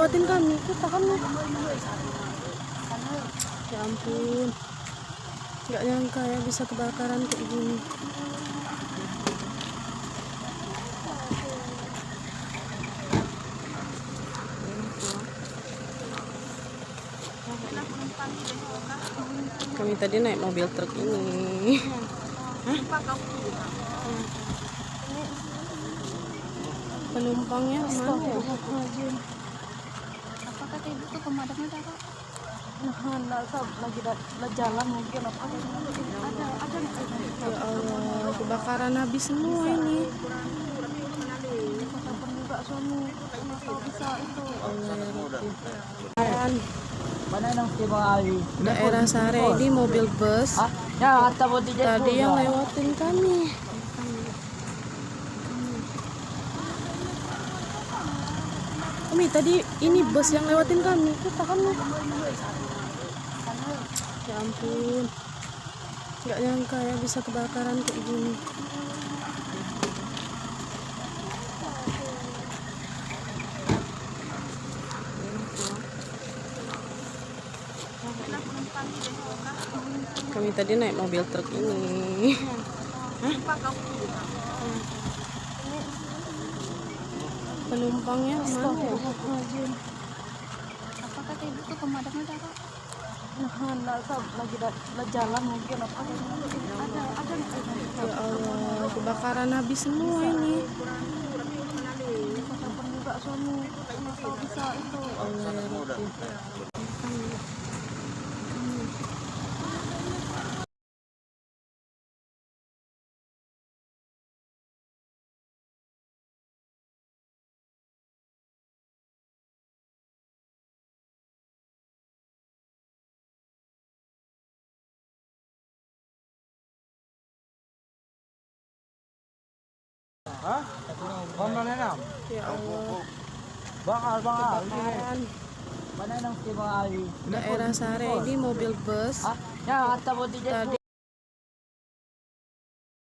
lewatin kami. Kita kan. Ya ampun. Nggak nyangka ya bisa kebakaran kayak gini. Kami tadi naik mobil truk ini. Penumpangnya mana ya? Apa kata ibu tuh pemadamnya taruh? Lagi jalan mungkin apa? Ada. Ya Allah, kebakaran habis semua ini. Kapan juga suami kalau bisa itu. Allah ya Rabbi. Mana nang si Bang Ali? Daerah Sare ini mobil bus. Ya, kata buat Tadi yang lewatin kami. Kami tadi ini bus yang lewatin kami. Kita kan. Ya ampun. Nggak nyangka ya bisa kebakaran kayak gini. Kami tadi naik mobil truk ini. Penumpangnya mana ya? Apa kata ibu tuh pemadamnya taruh? Lagi jalan mungkin apa? Ada. Ya Allah, kebakaran habis semua ini. Kapan juga suami kalau bisa itu. Allah ya Rabbi. Hah? Bang mana nang? Ya Allah. Bang Kebakaran. Mana nang si Bang Ali? Daerah Sare ini mobil bus. Ya, kata buat Tadi